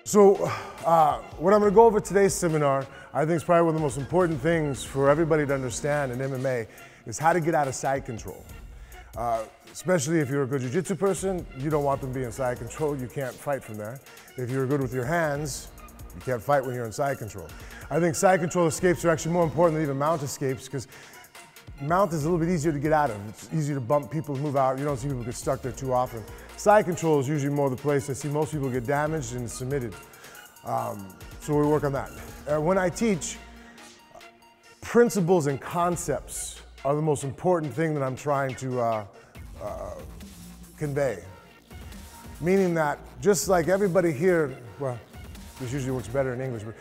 So what I'm going to go over today's seminar, I think is probably one of the most important things for everybody to understand in MMA is how to get out of side control. Especially if you're a good jiu-jitsu person, you don't want them to be in side control. You can't fight from there. If you're good with your hands, you can't fight when you're in side control. I think side control escapes are actually more important than even mount escapes because mount is a little bit easier to get out of. It's easier to bump people, move out. You don't see people get stuck there too often. Side control is usually more the place I see most people get damaged and submitted. So we work on that. When I teach, principles and concepts are the most important thing that I'm trying to convey. Meaning that just like everybody here, well, this usually works better in English, but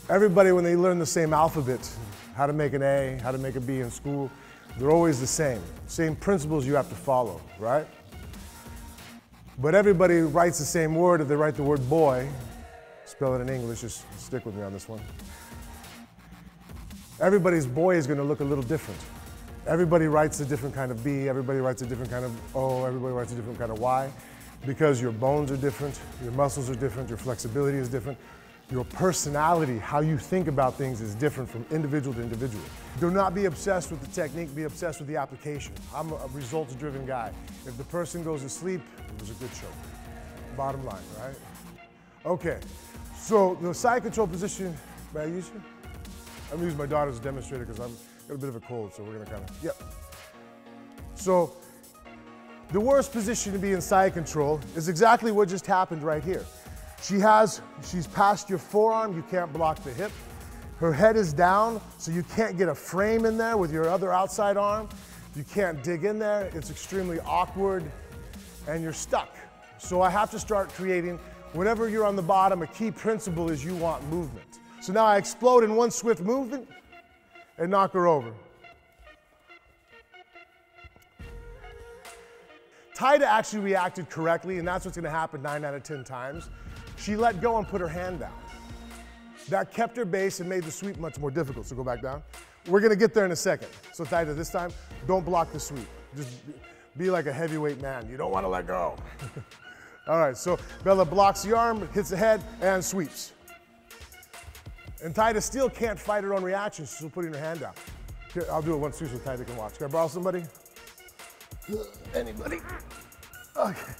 everybody when they learn the same alphabet, how to make an A, how to make a B in school, they're always the same. Same principles you have to follow, right? But everybody writes the same word. If they write the word boy, spell it in English, just stick with me on this one. Everybody's boy is going to look a little different. Everybody writes a different kind of B, everybody writes a different kind of O, everybody writes a different kind of Y, because your bones are different, your muscles are different, your flexibility is different. Your personality, how you think about things is different from individual to individual. Do not be obsessed with the technique, be obsessed with the application. I'm a results-driven guy. If the person goes to sleep, it was a good show. Bottom line, right? Okay, so the side control position, may I use you? I'm gonna use my daughter as a demonstrator because I've got a bit of a cold, so we're gonna kind of, yep. So, the worst position to be in side control is exactly what just happened right here. She's past your forearm, you can't block the hip. Her head is down, so you can't get a frame in there with your other outside arm. You can't dig in there, it's extremely awkward, and you're stuck. So I have to start creating, whenever you're on the bottom, a key principle is you want movement. So now I explode in one swift movement and knock her over. Taida actually reacted correctly, and that's what's gonna happen 9 out of 10 times. She let go and put her hand down. That kept her base and made the sweep much more difficult, so go back down. We're gonna get there in a second. So Taida, this time, don't block the sweep. Just be like a heavyweight man. You don't wanna let go. All right, so Bella blocks the arm, hits the head, and sweeps. And Taida still can't fight her own reaction, so she's putting her hand down. Here, I'll do it once too so Taida can watch. Can I borrow somebody? Anybody? Okay.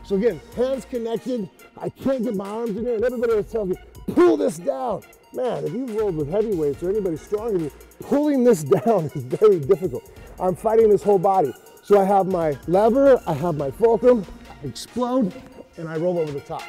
So again, hands connected. I can't get my arms in there, and everybody else tells me, pull this down. Man, if you've rolled with heavyweights or anybody stronger than you, pulling this down is very difficult. I'm fighting this whole body. So I have my lever, I have my fulcrum, I explode, and I roll over the top.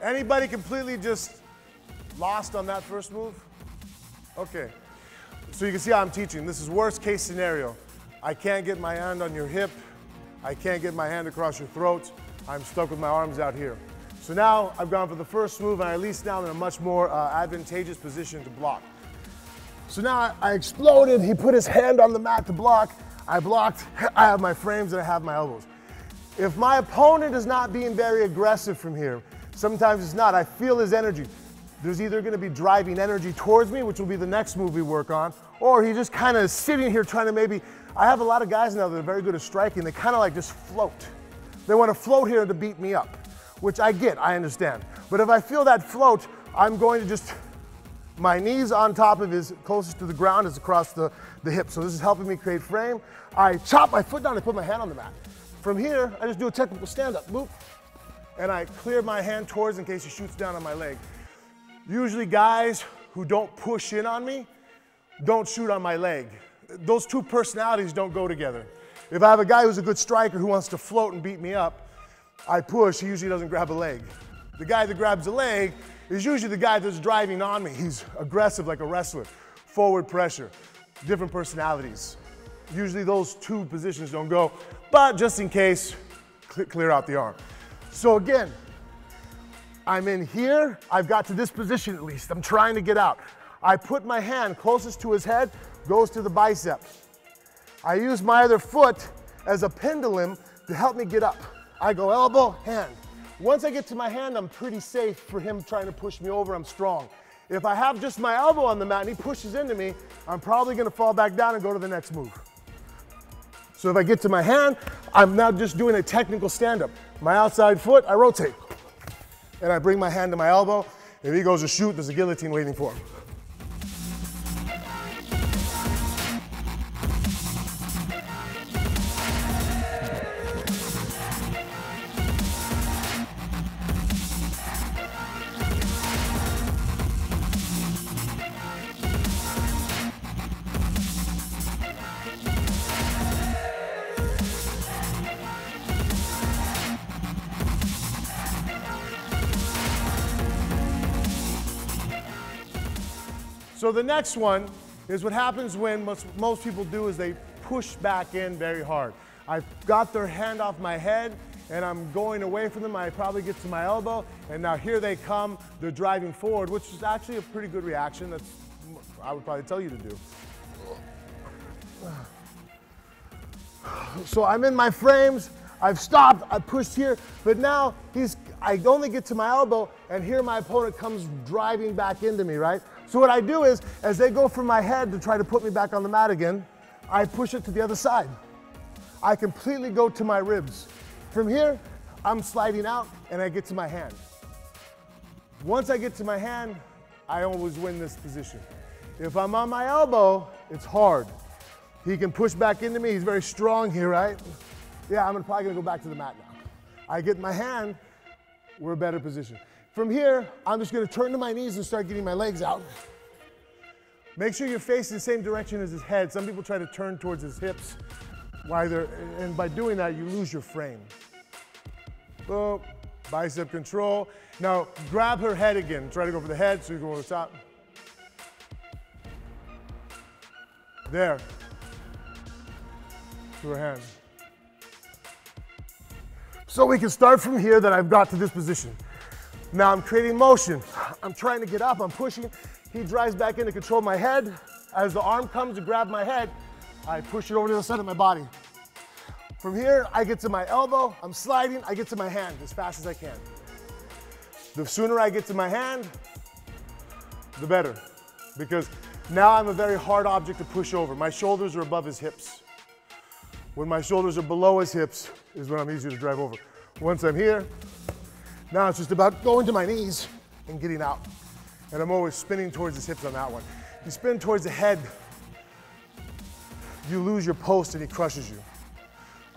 Anybody completely just lost on that first move? Okay, so you can see how I'm teaching. This is worst case scenario. I can't get my hand on your hip. I can't get my hand across your throat. I'm stuck with my arms out here. So now I've gone for the first move, and I at least now I'm in a much more advantageous position to block. So now I exploded. He put his hand on the mat to block. I blocked. I have my frames and I have my elbows. If my opponent is not being very aggressive from here, sometimes it's not. I feel his energy. There's either going to be driving energy towards me, which will be the next move we work on, or he just kind of sitting here trying to maybe, I have a lot of guys now that are very good at striking. They kind of like just float. They want to float here to beat me up, which I get, I understand. But if I feel that float, I'm going to just, my knees on top of his, closest to the ground is across the hip. So this is helping me create frame. I chop my foot down and put my hand on the mat. From here, I just do a technical stand-up, boop. And I clear my hand towards in case he shoots down on my leg. Usually guys who don't push in on me don't shoot on my leg. Those two personalities don't go together. If I have a guy who's a good striker who wants to float and beat me up, I push, he usually doesn't grab a leg. The guy that grabs a leg is usually the guy that's driving on me. He's aggressive like a wrestler, forward pressure, different personalities. Usually those two positions don't go, but just in case, clear out the arm. So again, I'm in here, I've got to this position at least, I'm trying to get out. I put my hand closest to his head, goes to the bicep. I use my other foot as a pendulum to help me get up. I go elbow, hand. Once I get to my hand, I'm pretty safe for him trying to push me over. I'm strong. If I have just my elbow on the mat and he pushes into me, I'm probably gonna fall back down and go to the next move. So if I get to my hand, I'm now just doing a technical stand-up. My outside foot, I rotate. And I bring my hand to my elbow. If he goes to shoot, there's a guillotine waiting for him. So the next one is what happens when most people do is they push back in very hard. I've got their hand off my head and I'm going away from them. I probably get to my elbow and now here they come, they're driving forward, which is actually a pretty good reaction. That's, I would probably tell you to do. So I'm in my frames, I've stopped, I pushed here, but now I only get to my elbow and here my opponent comes driving back into me, right? So what I do is, as they go from my head to try to put me back on the mat again, I push it to the other side. I completely go to my ribs. From here, I'm sliding out and I get to my hand. Once I get to my hand, I always win this position. If I'm on my elbow, it's hard. He can push back into me, he's very strong here, right? Yeah, I'm probably gonna go back to the mat now. I get my hand, we're a better position. From here, I'm just gonna turn to my knees and start getting my legs out. Make sure you're facing the same direction as his head. Some people try to turn towards his hips, and by doing that, you lose your frame. Boom, bicep control. Now, grab her head again. Try to go for the head, so you go over the top. There. To her hand. So we can start from here that I've got to this position. Now I'm creating motion. I'm trying to get up, I'm pushing. He drives back in to control my head. As the arm comes to grab my head, I push it over to the side of my body. From here, I get to my elbow, I'm sliding, I get to my hand as fast as I can. The sooner I get to my hand, the better. Because now I'm a very hard object to push over. My shoulders are above his hips. When my shoulders are below his hips is when I'm easier to drive over. Once I'm here, now it's just about going to my knees and getting out. And I'm always spinning towards his hips on that one. You spin towards the head, you lose your post and he crushes you.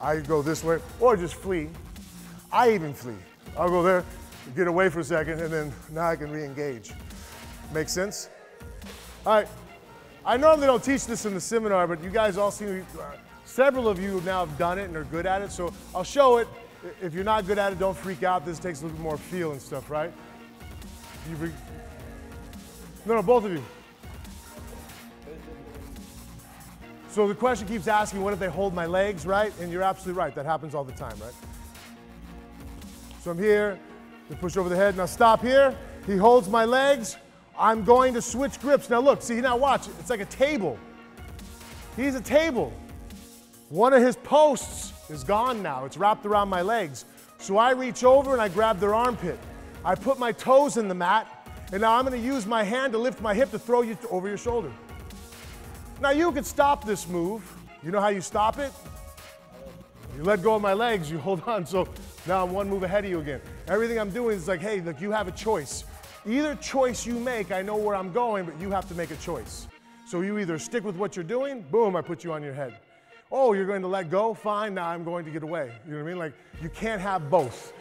I go this way, or just flee. I even flee. I'll go there, get away for a second, and then now I can re-engage. Make sense? All right, I normally don't teach this in the seminar, but you guys all seem to, several of you now have done it and are good at it, so I'll show it. If you're not good at it, don't freak out. This takes a little bit more feel and stuff, right? No, both of you. So the question keeps asking, what if they hold my legs, right? And you're absolutely right. That happens all the time, right? So I'm here, they push over the head. Now stop here. He holds my legs. I'm going to switch grips. Now look, see, now watch. It's like a table. He's a table. One of his posts is gone now. It's wrapped around my legs. So I reach over and I grab their armpit. I put my toes in the mat, and now I'm going to use my hand to lift my hip to throw you over your shoulder. Now you could stop this move. You know how you stop it? You let go of my legs, you hold on. So now I'm one move ahead of you again. Everything I'm doing is like, hey, look, you have a choice. Either choice you make, I know where I'm going, but you have to make a choice. So you either stick with what you're doing, boom, I put you on your head. Oh, you're going to let go? Fine, now I'm going to get away. You know what I mean? Like, you can't have both.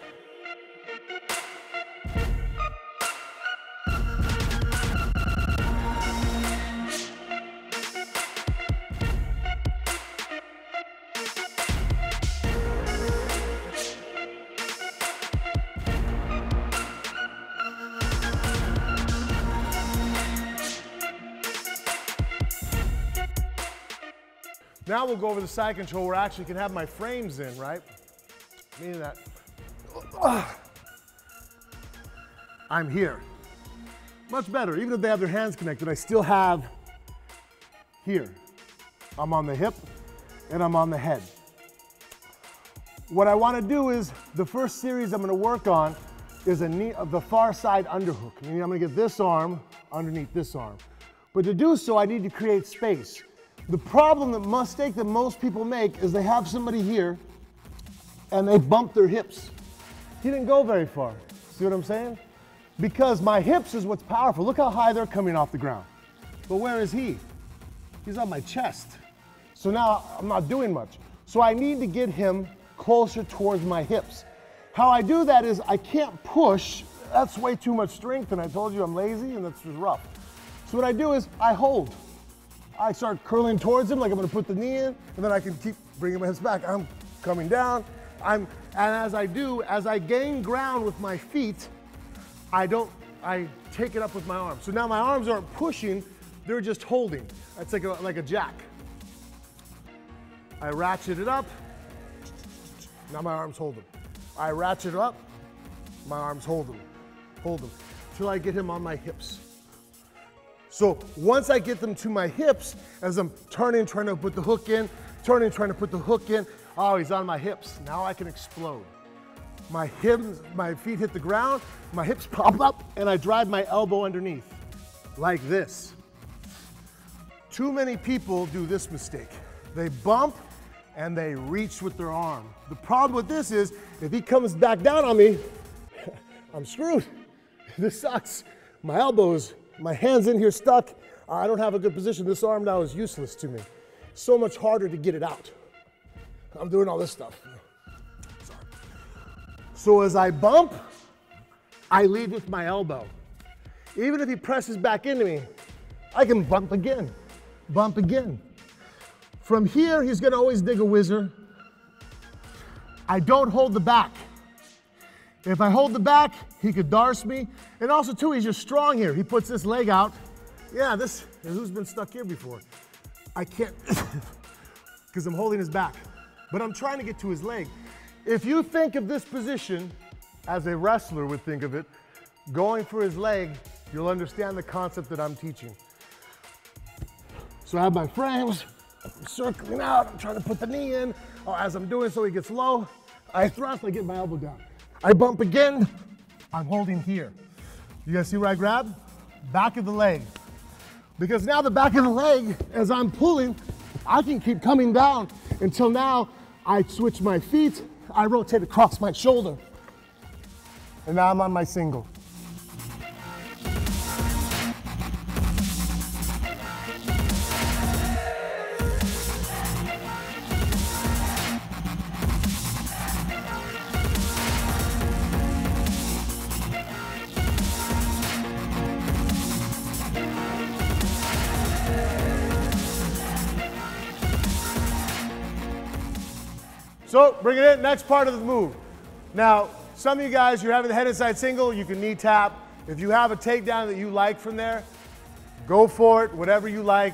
Now we'll go over the side control where I actually can have my frames in, right? Meaning that I'm here. Much better. Even if they have their hands connected, I still have here. I'm on the hip and I'm on the head. What I want to do is, the first series I'm going to work on is a knee of the far side underhook. Meaning I'm going to get this arm underneath this arm. But to do so, I need to create space. The problem, the mistake that most people make is they have somebody here and they bump their hips. He didn't go very far. See what I'm saying? Because my hips is what's powerful. Look how high they're coming off the ground. But where is he? He's on my chest. So now I'm not doing much. So I need to get him closer towards my hips. How I do that is I can't push. That's way too much strength, and I told you I'm lazy and that's just rough. So what I do is I hold. I start curling towards him like I'm gonna put the knee in, and then I can keep bringing my hips back. I'm coming down. And as I do, as I gain ground with my feet, I take it up with my arms. So now my arms aren't pushing, they're just holding. That's like a jack. I ratchet it up, now my arms hold them. I ratchet it up, my arms hold them, till I get him on my hips. So once I get them to my hips, as I'm turning, trying to put the hook in, turning, trying to put the hook in, oh, he's on my hips. Now I can explode. My feet hit the ground, my hips pop up, and I drive my elbow underneath, like this. Too many people do this mistake. They bump and they reach with their arm. The problem with this is, if he comes back down on me, I'm screwed. This sucks. My elbows, my hand's in here stuck. I don't have a good position. This arm now is useless to me. So much harder to get it out. I'm doing all this stuff. Sorry. So as I bump, I lead with my elbow. Even if he presses back into me, I can bump again, bump again. From here, he's gonna always dig a whizzer. I don't hold the back. If I hold the back, he could darce me. And also too, he's just strong here. He puts this leg out. Yeah, who's been stuck here before? I can't, because I'm holding his back. But I'm trying to get to his leg. If you think of this position as a wrestler would think of it, going for his leg, you'll understand the concept that I'm teaching. So I have my frames, I'm circling out, I'm trying to put the knee in. Oh, as I'm doing so, he gets low. I thrust, I get my elbow down. I bump again, I'm holding here. You guys see where I grab? Back of the leg. Because now the back of the leg, as I'm pulling, I can keep coming down until now I switch my feet, I rotate across my shoulder. And now I'm on my single. So bring it in, next part of the move. Now, some of you guys, you're having the head inside single, you can knee tap. If you have a takedown that you like from there, go for it, whatever you like.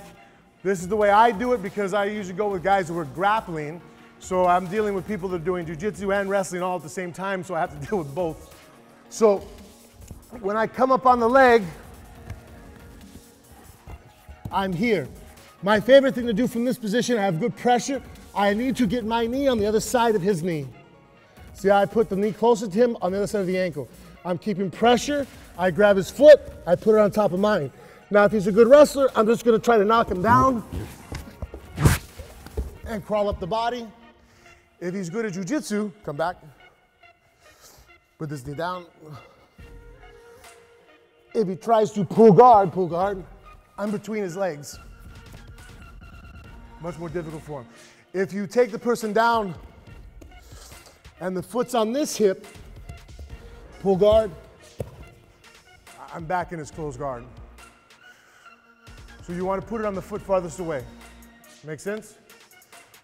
This is the way I do it because I usually go with guys who are grappling. So I'm dealing with people that are doing jiu-jitsu and wrestling all at the same time, so I have to deal with both. So when I come up on the leg, I'm here. My favorite thing to do from this position, I have good pressure. I need to get my knee on the other side of his knee. See how I put the knee closer to him on the other side of the ankle. I'm keeping pressure. I grab his foot. I put it on top of mine. Now, if he's a good wrestler, I'm just going to try to knock him down and crawl up the body. If he's good at jiu-jitsu, come back. Put this knee down. If he tries to pull guard, I'm between his legs. Much more difficult for him. If you take the person down and the foot's on this hip, pull guard, I'm back in his closed guard. So you want to put it on the foot farthest away. Make sense?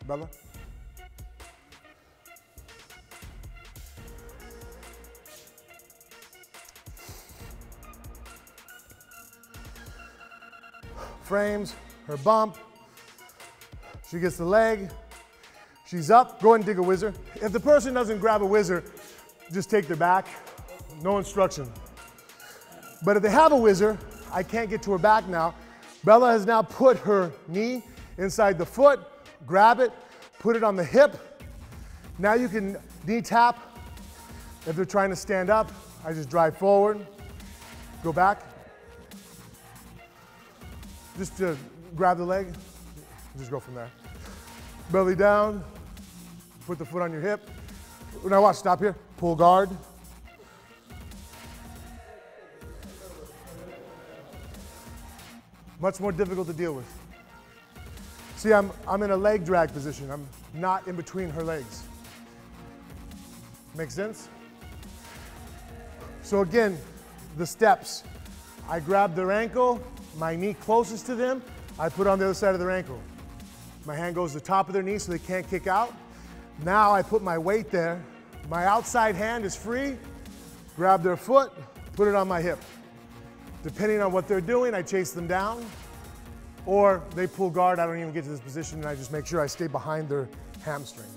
Bella? Frames, her bump. She gets the leg, she's up, go ahead and dig a whizzer. If the person doesn't grab a whizzer, just take their back, no instruction. But if they have a whizzer, I can't get to her back now. Bella has now put her knee inside the foot, grab it, put it on the hip. Now you can knee tap. If they're trying to stand up, I just drive forward, go back. Just to grab the leg, just go from there. Belly down, put the foot on your hip. Now watch, stop here, pull guard. Much more difficult to deal with. See, I'm in a leg drag position. I'm not in between her legs. Make sense? So again, the steps. I grab their ankle, my knee closest to them, I put on the other side of their ankle. My hand goes to the top of their knee so they can't kick out. Now I put my weight there. My outside hand is free. Grab their foot, put it on my hip. Depending on what they're doing, I chase them down, or they pull guard, I don't even get to this position, and I just make sure I stay behind their hamstring.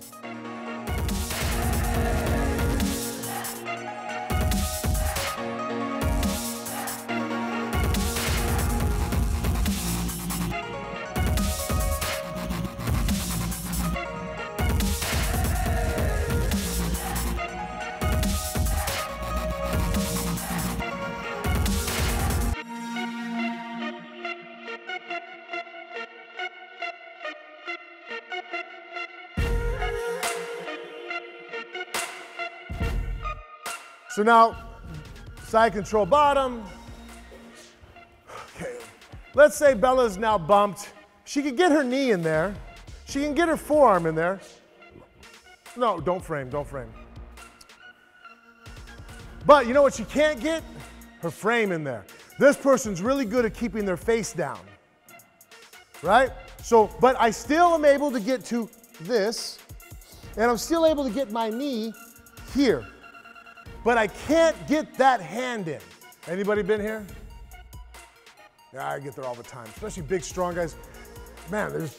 So now, side control bottom. Okay, let's say Bella's now bumped. She can get her knee in there. She can get her forearm in there. No, don't frame, don't frame. But you know what she can't get? Her frame in there. This person's really good at keeping their face down, right? So, but I still am able to get to this, and I'm still able to get my knee here. But I can't get that hand in. Anybody been here? Yeah, I get there all the time, especially big, strong guys. Man,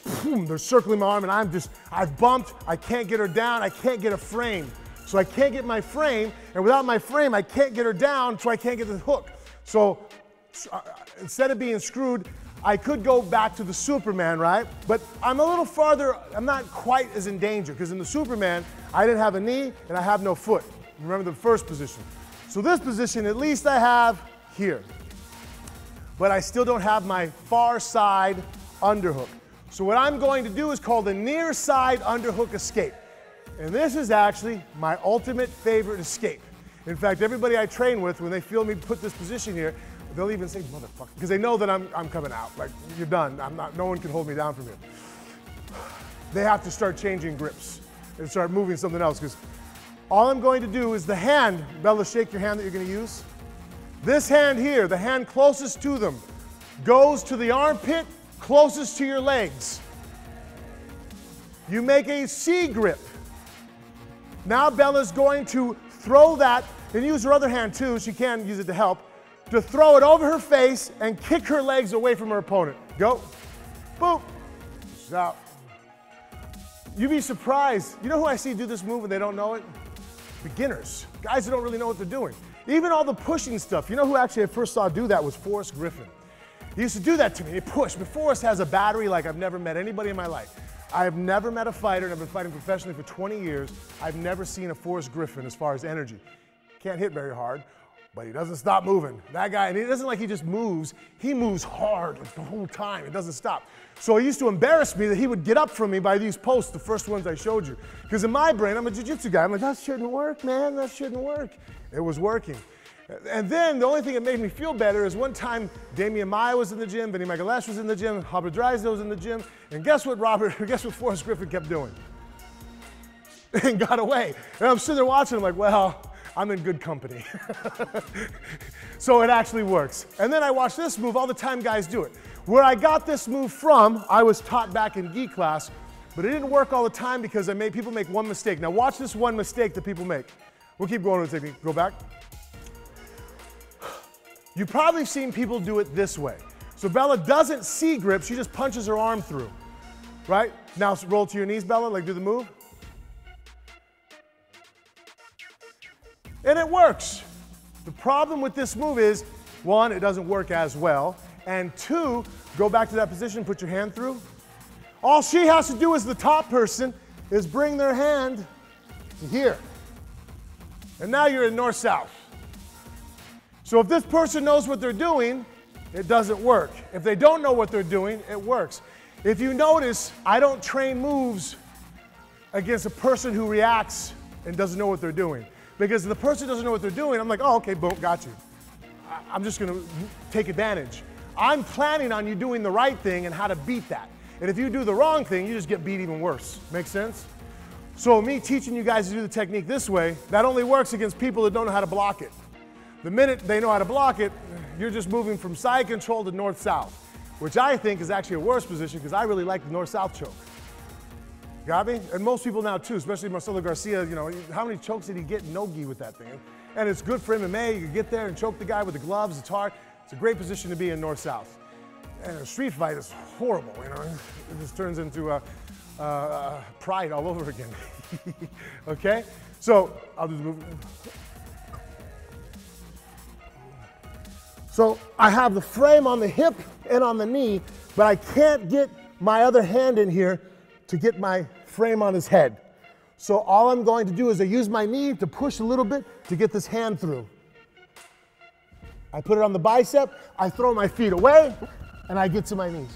they're circling my arm and I've bumped, I can't get her down, I can't get a frame. So I can't get my frame, and without my frame, I can't get her down, so I can't get the hook. So instead of being screwed, I could go back to the Superman, right? But I'm a little farther, I'm not quite as in danger, because in the Superman, I didn't have a knee and I have no foot. Remember the first position. So this position, at least I have here. But I still don't have my far side underhook. So what I'm going to do is called the near side underhook escape. And this is actually my ultimate favorite escape. In fact, everybody I train with, when they feel me put this position here, they'll even say, motherfucker, because they know that I'm coming out. Like, you're done. No one can hold me down from here. They have to start changing grips and start moving something else, because all I'm going to do is the hand, Bella, shake your hand that you're going to use. This hand here, the hand closest to them, goes to the armpit closest to your legs. You make a C grip. Now Bella's going to throw that, and use her other hand too, she can use it to help, to throw it over her face and kick her legs away from her opponent. Go. Boop. She's out. You'd be surprised. You know who I see do this move and they don't know it? Beginners, guys who don't really know what they're doing. Even all the pushing stuff. You know who actually I first saw do that was Forrest Griffin. He used to do that to me. He pushed. But Forrest has a battery like I've never met anybody in my life. I have never met a fighter, and I've been fighting professionally for 20 years. I've never seen a Forrest Griffin as far as energy. Can't hit very hard, but he doesn't stop moving. That guy, and it isn't like he just moves. He moves hard like the whole time. It doesn't stop. So it used to embarrass me that he would get up from me by these posts, the first ones I showed you. Because in my brain, I'm a jiu-jitsu guy. I'm like, that shouldn't work, man. That shouldn't work. It was working. And then the only thing that made me feel better is one time Damian Maia was in the gym, Benny Magalesh was in the gym, Robert Drysdale was in the gym, and guess what Forrest Griffin kept doing? And got away. And I'm sitting there watching, I'm like, well, I'm in good company. So it actually works. And then I watch this move, all the time guys do it. Where I got this move from, I was taught back in gi class, but it didn't work all the time because people make one mistake. Now watch this one mistake that people make. We'll keep going with the technique. Go back. You've probably seen people do it this way. So Bella doesn't C grip, she just punches her arm through, right? Now roll to your knees, Bella, like do the move. And it works. The problem with this move is one, it doesn't work as well. And two, go back to that position, put your hand through. All she has to do as the top person is bring their hand to here. And now you're in north-south. So if this person knows what they're doing, it doesn't work. If they don't know what they're doing, it works. If you notice, I don't train moves against a person who reacts and doesn't know what they're doing. Because if the person doesn't know what they're doing, I'm like, oh, okay, boom, got you. I'm just gonna take advantage. I'm planning on you doing the right thing and how to beat that. And if you do the wrong thing, you just get beat even worse. Make sense? So me teaching you guys to do the technique this way, that only works against people that don't know how to block it. The minute they know how to block it, you're just moving from side control to north-south, which I think is actually a worse position because I really like the north-south choke. Got me? And most people now too, especially Marcelo Garcia, you know, how many chokes did he get in no-gi with that thing? And it's good for MMA. You can get there and choke the guy with the gloves. It's hard. It's a great position to be in north-south. And a street fight is horrible, you know. It just turns into pride all over again. Okay? So I'll do the move. So I have the frame on the hip and on the knee, but I can't get my other hand in here to get my frame on his head. So all I'm going to do is I use my knee to push a little bit to get this hand through. I put it on the bicep, I throw my feet away, and I get to my knees.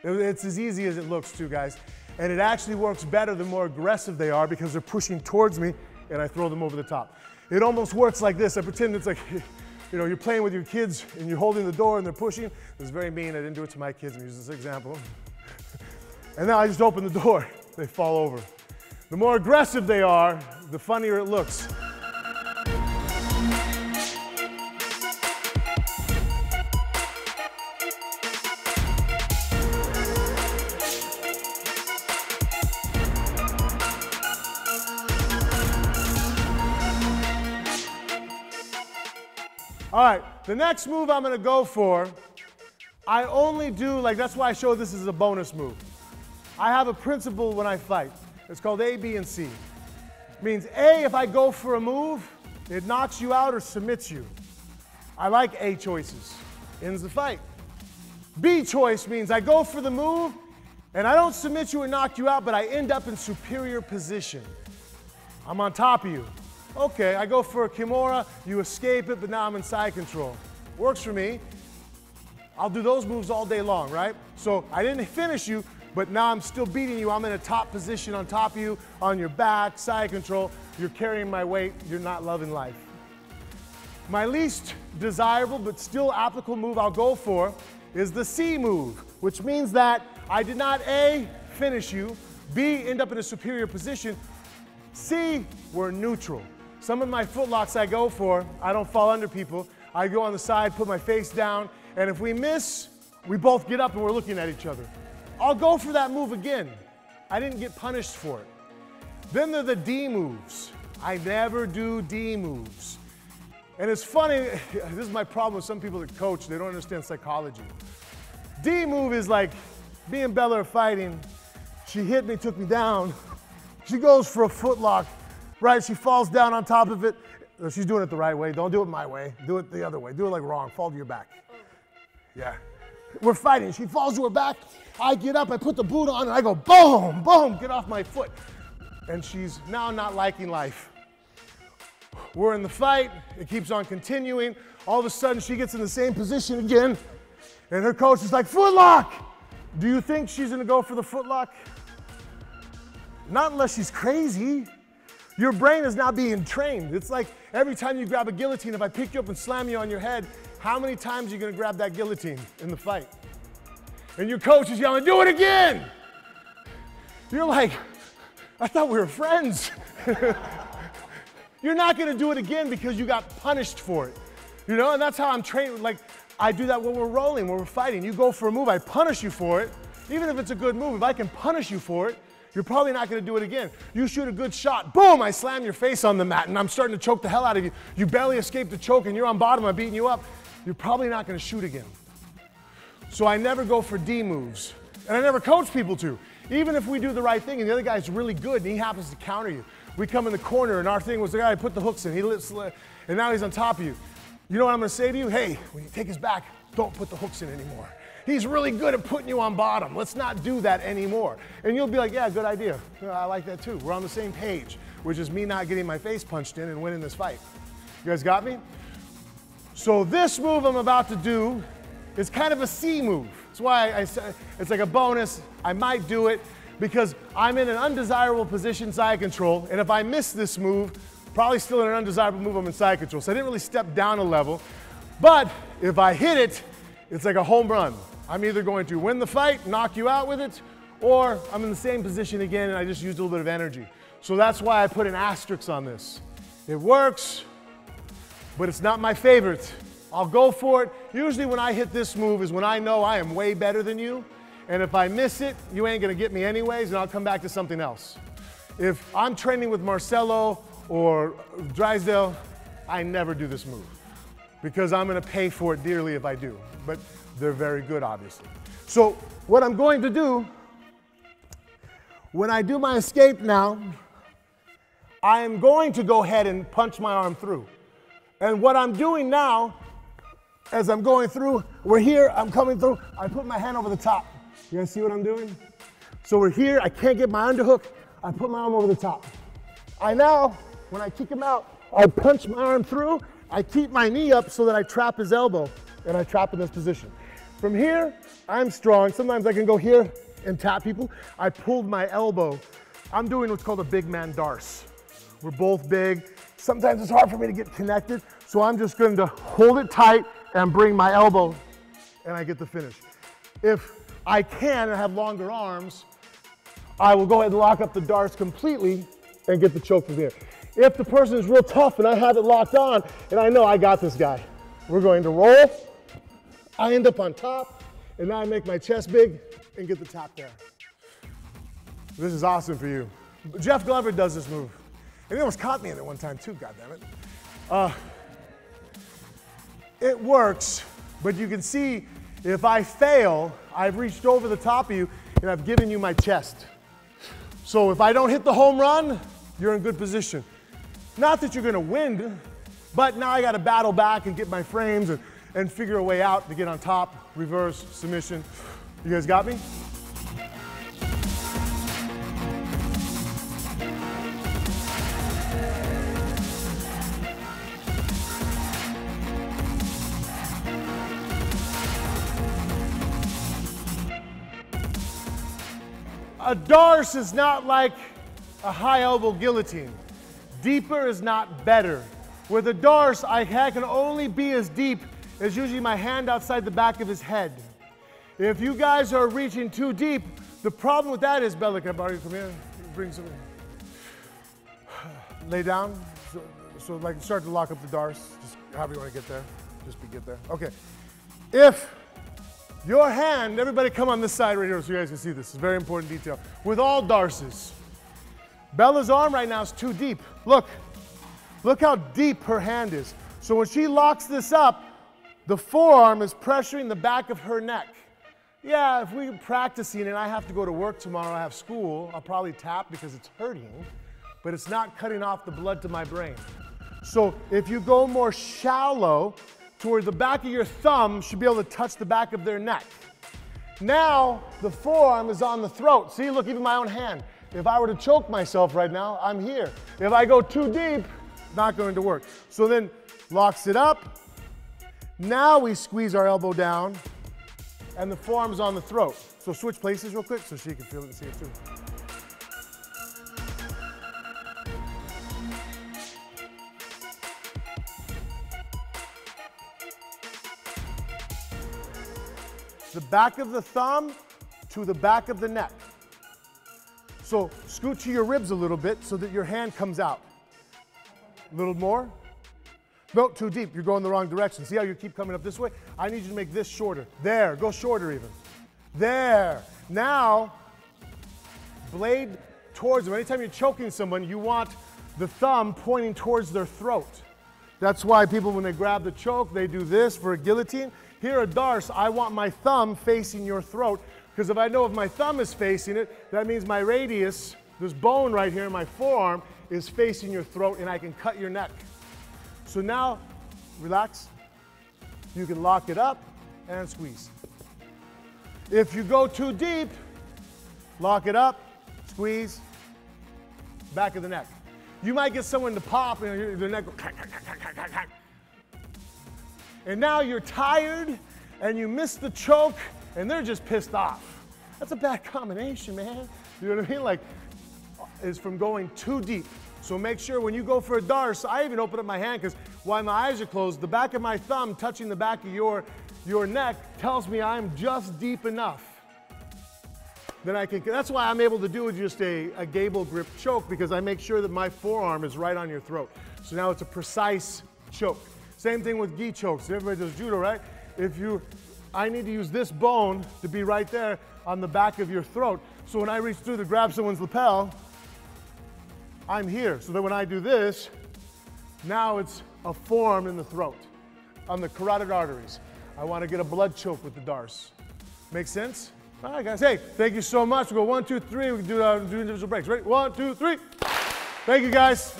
It's as easy as it looks too, guys. And it actually works better the more aggressive they are because they're pushing towards me and I throw them over the top. It almost works like this. I pretend it's like, you know, you're playing with your kids and you're holding the door and they're pushing. It was very mean. I didn't do it to my kids. I'm using this example. And now I just open the door. They fall over. The more aggressive they are, the funnier it looks. All right, the next move I'm gonna go for, I only do, like that's why I show this as a bonus move. I have a principle when I fight. It's called A, B, and C. It means A, if I go for a move, it knocks you out or submits you. I like A choices, ends the fight. B choice means I go for the move and I don't submit you or knock you out, but I end up in superior position. I'm on top of you. Okay, I go for a Kimura, you escape it, but now I'm in side control. Works for me. I'll do those moves all day long, right? So I didn't finish you, but now I'm still beating you. I'm in a top position on top of you, on your back, side control. You're carrying my weight. You're not loving life. My least desirable, but still applicable move I'll go for is the C move, which means that I did not A, finish you, B, end up in a superior position, C, we're neutral. Some of my footlocks I go for, I don't fall under people. I go on the side, put my face down, and if we miss, we both get up and we're looking at each other. I'll go for that move again. I didn't get punished for it. Then there are the D moves. I never do D moves. And it's funny, this is my problem with some people that coach, they don't understand psychology. D move is like, me and Bella are fighting, she hit me, took me down, she goes for a footlock, right? She falls down on top of it. She's doing it the right way. Don't do it my way. Do it the other way. Do it like wrong. Fall to your back. Yeah. We're fighting. She falls to her back. I get up. I put the boot on and I go boom, boom, get off my foot. And she's now not liking life. We're in the fight. It keeps on continuing. All of a sudden she gets in the same position again. And her coach is like, footlock. Do you think she's going to go for the footlock? Not unless she's crazy. Your brain is now being trained. It's like every time you grab a guillotine, if I pick you up and slam you on your head, how many times are you going to grab that guillotine in the fight? And your coach is yelling, do it again! You're like, I thought we were friends. You're not going to do it again because you got punished for it. You know, and that's how I'm trained. Like, I do that when we're rolling, when we're fighting. You go for a move, I punish you for it. Even if it's a good move, if I can punish you for it, you're probably not going to do it again. You shoot a good shot, boom, I slam your face on the mat and I'm starting to choke the hell out of you. You barely escaped the choke and you're on bottom, I'm beating you up. You're probably not going to shoot again. So I never go for D moves. And I never coach people to. Even if we do the right thing and the other guy's really good and he happens to counter you. We come in the corner and our thing was the guy who put the hooks in, and now he's on top of you. You know what I'm gonna say to you? Hey, when you take his back, don't put the hooks in anymore. He's really good at putting you on bottom. Let's not do that anymore. And you'll be like, yeah, good idea. I like that too. We're on the same page, which is me not getting my face punched in and winning this fight. You guys got me? So this move I'm about to do is kind of a C move. That's why I said it's like a bonus. I might do it because I'm in an undesirable position side control, and if I miss this move, probably still in an undesirable move, I'm in side control. So I didn't really step down a level, but if I hit it, it's like a home run. I'm either going to win the fight, knock you out with it, or I'm in the same position again and I just used a little bit of energy. So that's why I put an asterisk on this. It works, but it's not my favorite. I'll go for it. Usually when I hit this move is when I know I am way better than you, and if I miss it, you ain't gonna get me anyways, and I'll come back to something else. If I'm training with Marcelo or Drysdale, I never do this move because I'm gonna pay for it dearly if I do, but they're very good, obviously. So what I'm going to do, when I do my escape now, I am going to go ahead and punch my arm through. And what I'm doing now, as I'm going through, we're here, I'm coming through, I put my hand over the top. You guys see what I'm doing? So we're here, I can't get my underhook, I put my arm over the top. I now, when I kick him out, I punch my arm through, I keep my knee up so that I trap his elbow, and I trap in this position. From here, I'm strong. Sometimes I can go here and tap people. I pulled my elbow. I'm doing what's called a big man darce. We're both big. Sometimes it's hard for me to get connected, so I'm just going to hold it tight and bring my elbow, and I get the finish. If I can and have longer arms, I will go ahead and lock up the darce completely and get the choke from here. If the person is real tough and I have it locked on, and I know I got this guy, we're going to roll. I end up on top, and now I make my chest big and get the tap there. This is awesome for you. Jeff Glover does this move. And he almost caught me in it one time too, goddammit. It works, but you can see if I fail, I've reached over the top of you and I've given you my chest. So if I don't hit the home run, you're in good position. Not that you're gonna win, but now I gotta battle back and get my frames and figure a way out to get on top, reverse, submission. You guys got me? A darce is not like a high elbow guillotine. Deeper is not better. With a darce, I can only be as deep as usually my hand outside the back of his head. If you guys are reaching too deep, the problem with that is, Bella, can I borrow you? Come here, bring some. Lay down, so like start to lock up the darce, just however you want to get there, get there. Okay, if your hand, everybody come on this side right here so you guys can see this. It's a very important detail. With all darces, Bella's arm right now is too deep. Look how deep her hand is. So when she locks this up, the forearm is pressuring the back of her neck. Yeah, if we're practicing and I have to go to work tomorrow, I have school, I'll probably tap because it's hurting, but it's not cutting off the blood to my brain. So if you go more shallow, towards the back of your thumb should be able to touch the back of their neck. Now, the forearm is on the throat. See, look, even my own hand. If I were to choke myself right now, I'm here. If I go too deep, not going to work. So then, locks it up. Now we squeeze our elbow down, and the forearm's on the throat. So switch places real quick so she can feel it and see it too. The back of the thumb to the back of the neck. So scoot to your ribs a little bit so that your hand comes out. A little more. No, too deep. You're going the wrong direction. See how you keep coming up this way? I need you to make this shorter. There, go shorter even. There. Now, blade towards them. Anytime you're choking someone, you want the thumb pointing towards their throat. That's why people, when they grab the choke, they do this for a guillotine. Here, a darce, I want my thumb facing your throat, Because if I know if my thumb is facing it, that means my radius, this bone right here in my forearm, is facing your throat and I can cut your neck. So now, relax. You can lock it up and squeeze. If you go too deep, lock it up, squeeze, back of the neck. You might get someone to pop and their neck go and now you're tired and you miss the choke and they're just pissed off. That's a bad combination, man. You know what I mean? Like, it's from going too deep. So make sure when you go for a darce, I even open up my hand because while my eyes are closed, the back of my thumb touching the back of your neck tells me I'm just deep enough. Then I can, that's why I'm able to do just a gable grip choke, because I make sure that my forearm is right on your throat. So now it's a precise choke. Same thing with gi chokes. Everybody does judo, right? I need to use this bone to be right there on the back of your throat. So when I reach through to grab someone's lapel, I'm here. So that when I do this, now it's a forearm in the throat, on the carotid arteries. I want to get a blood choke with the darce. Make sense? All right, guys. Hey, thank you so much. We'll go 1, 2, 3. We can do individual breaks. Ready? 1, 2, 3. Thank you, guys.